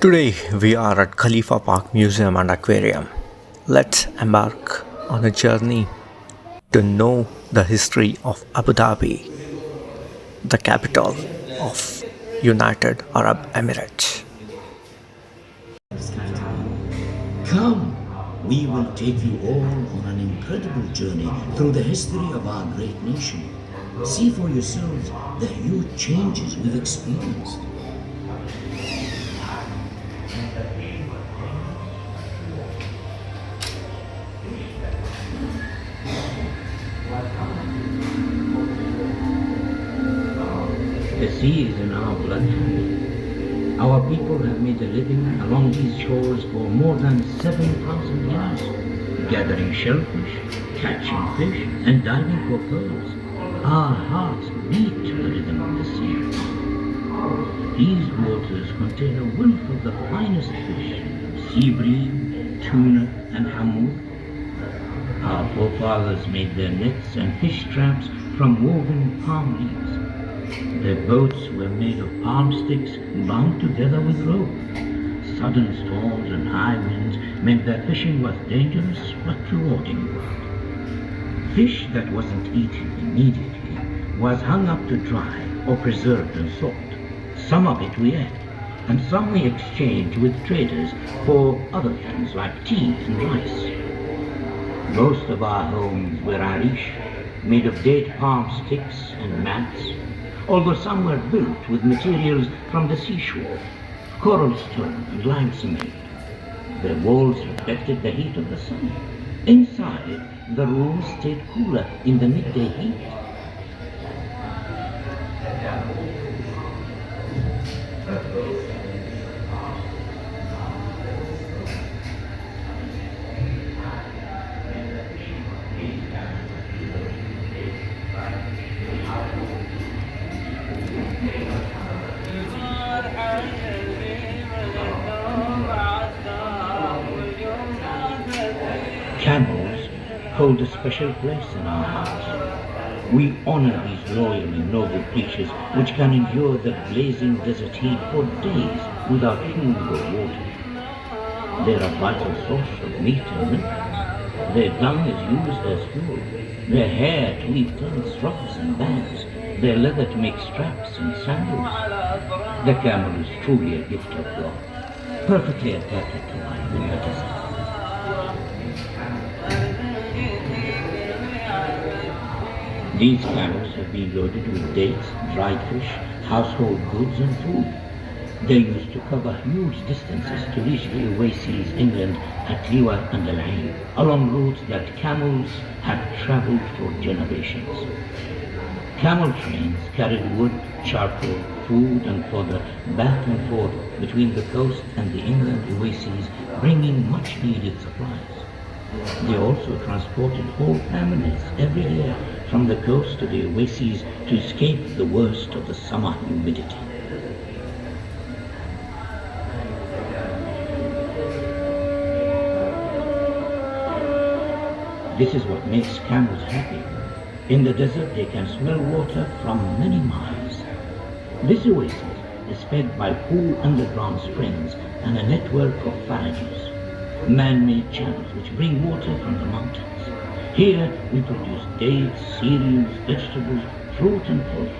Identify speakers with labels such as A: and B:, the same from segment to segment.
A: Today we are at Khalifa Park Museum and Aquarium. Let's embark on a journey to know the history of Abu Dhabi, the capital of United Arab Emirates.
B: Come, we will take you all on an incredible journey through the history of our great nation. See for yourselves the huge changes we've experienced. The sea is in our blood. Our people have made a living along these shores for more than 7,000 years, gathering shellfish, catching fish, and diving for pearls. Our hearts beat to the rhythm of the sea. These waters contain a wealth of the finest fish, sea bream, tuna, and hammoud. Our forefathers made their nets and fish traps from woven palm leaves. Their boats were made of palm sticks bound together with rope. Sudden storms and high winds meant that fishing was dangerous but rewarding work. Fish that wasn't eaten immediately was hung up to dry or preserved and sold. Some of it we ate, and some we exchanged with traders for other things like tea and rice. Most of our homes were arish, made of date palm sticks and mats, although some were built with materials from the seashore, coral stone and lime cement. Their walls reflected the heat of the sun. Inside, the rooms stayed cooler in the midday heat. Camels hold a special place in our hearts. We honor these loyal and noble creatures which can endure the blazing desert heat for days without food or water. They're a vital source of meat and milk. Their dung is used as fuel. Their hair to weave tents, ruffs and bags. Their leather to make straps and sandals. The camel is truly a gift of God, perfectly adapted to life in the desert. These camels have been loaded with dates, dried fish, household goods and food. They used to cover huge distances to reach the oases inland at Liwa and Al Ain, along routes that camels had traveled for generations. Camel trains carried wood, charcoal, food and fodder back and forth between the coast and the inland oases, bringing much needed supplies. They also transported whole families every year from the coast to the oases to escape the worst of the summer humidity. This is what makes camels happy. In the desert they can smell water from many miles. This oasis is fed by cool underground springs and a network of fountains, man-made channels which bring water from the mountains. Here we produce dates, cereals, vegetables, fruit and fish.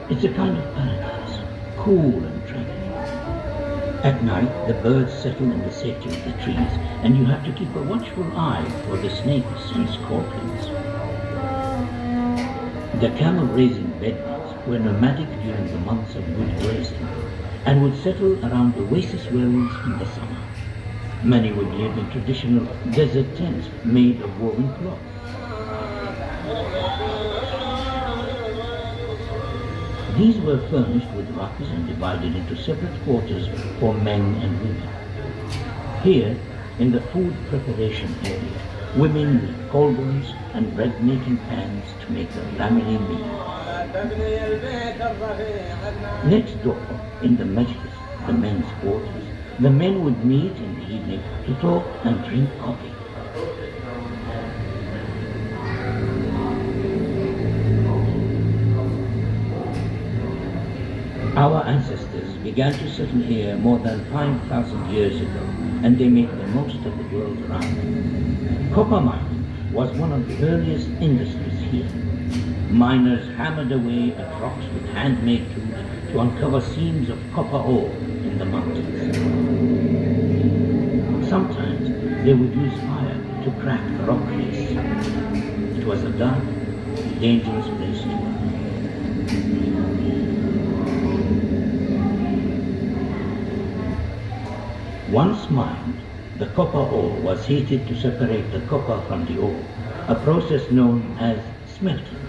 B: It's a kind of paradise, cool and tranquil. At night the birds settle in the safety of the trees and you have to keep a watchful eye for the snakes and scorpions. The camel-raising bedouins were nomadic during the months of good grazing and would settle around oasis wells in the summer. Many would live in traditional desert tents made of woven cloth. These were furnished with rugs and divided into separate quarters for men and women. Here, in the food preparation area, women use cauldrons and bread-making pans to make the family meal. Next door, in the majlis, the men's quarters, the men would meet in the evening to talk and drink coffee. Our ancestors began to settle here more than 5,000 years ago, and they made the most of the world around them. Copper mining was one of the earliest industries here. Miners hammered away at rocks with handmade tools to uncover seams of copper ore in the mountains. Sometimes they would use fire to crack the rock face. It was a dark, dangerous place to work. Once mined, the copper ore was heated to separate the copper from the ore, a process known as smelting.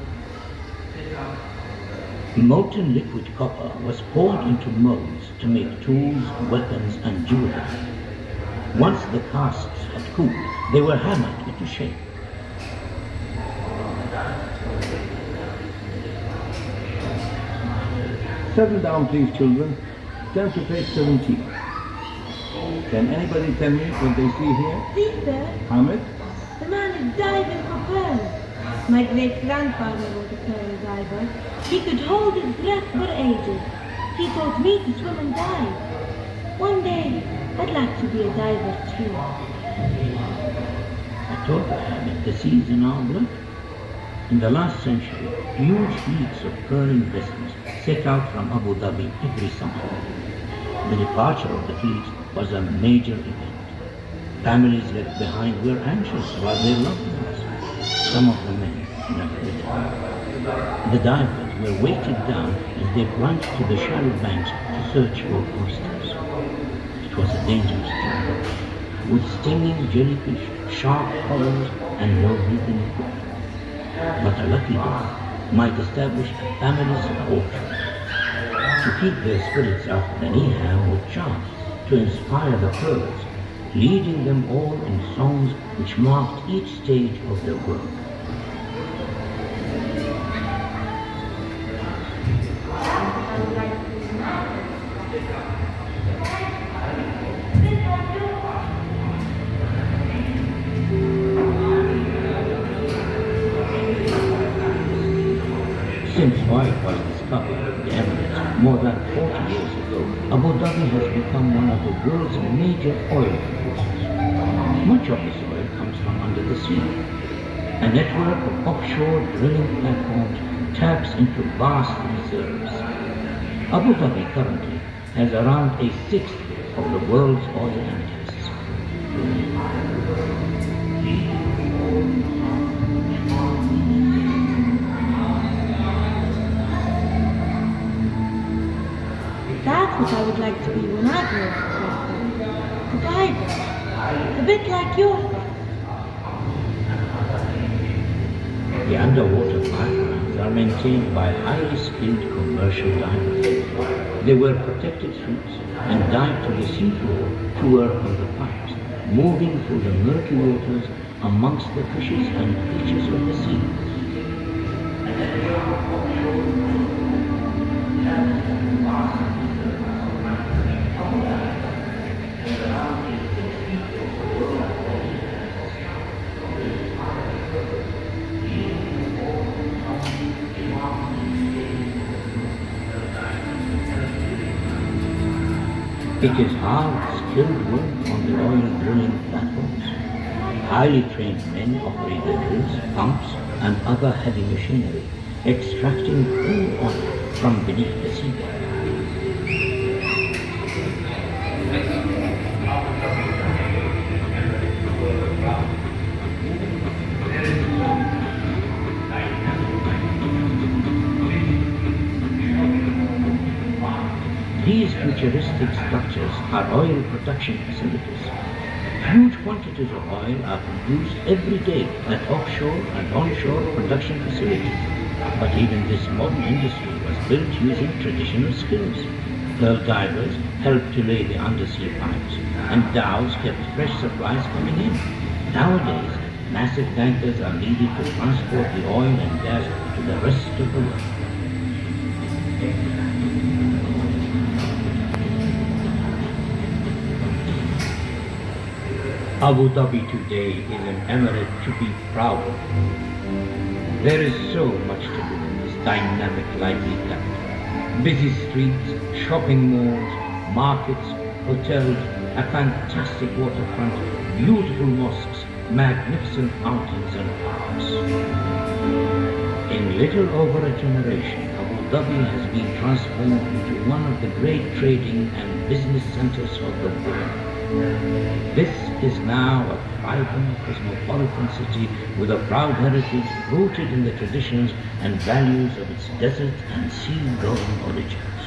B: Molten liquid copper was poured into molds to make tools, weapons, and jewelry. Once the casts had cooled, they were hammered into shape.
C: Settle down, please, children. Turn to page 17. Can anybody tell me what they see here?
D: Peter,
C: Hamid?
D: the man is diving for pearls. My great-grandfather was a pearl diver. He could hold his breath for ages. He taught me to swim and dive. One day, I'd like to be a diver too.
B: I told Hamid the seas in our blood. In the last century, huge fleets of pearling vessels set out from Abu Dhabi every summer. The departure of the fleet was a major event. Families left behind were anxious about their loved ones. Some of the men never returned. The divers were weighted down as they plunged to the shallow banks to search for oysters. It was a dangerous job, with stinging jellyfish, sharp corals, and no breathing equipment. But a lucky dog might establish families of offshore. To keep their spirits up, the Niham would chant to inspire the pearls, leading them all in songs which marked each stage of their work. Since oil was discovered in the Emirates more than 40 years ago, Abu Dhabi has become one of the world's major oil producers. Much of this oil comes from under the sea. A network of offshore drilling platforms taps into vast reserves. Abu Dhabi currently has around a sixth of the world's oil and gas.
D: That's what I would like to be when I grow up. A diver. A bit like your father.
B: The underwater pipelines are maintained by highly skilled commercial divers. They wear protected suits and dive to the seafloor to work on the pipes, moving through the murky waters amongst the fishes and creatures of the sea. It is hard, skilled work on the oil drilling platforms. Highly trained men operate the drills, pumps, and other heavy machinery, extracting crude oil from beneath the seabed. These futuristic structures are oil production facilities. Huge quantities of oil are produced every day at offshore and onshore production facilities. But even this modern industry was built using traditional skills. Pearl divers helped to lay the undersea pipes, and dhows kept fresh supplies coming in. Nowadays, massive tankers are needed to transport the oil and gas to the rest of the world. Abu Dhabi today is an emirate to be proud of. There is so much to do in this dynamic, lively capital. Busy streets, shopping malls, markets, hotels, a fantastic waterfront, beautiful mosques, magnificent mountains and parks. In little over a generation, Abu Dhabi has been transformed into one of the great trading and business centers of the world. This is now a vibrant cosmopolitan city with a proud heritage rooted in the traditions and values of its desert and sea-going origins.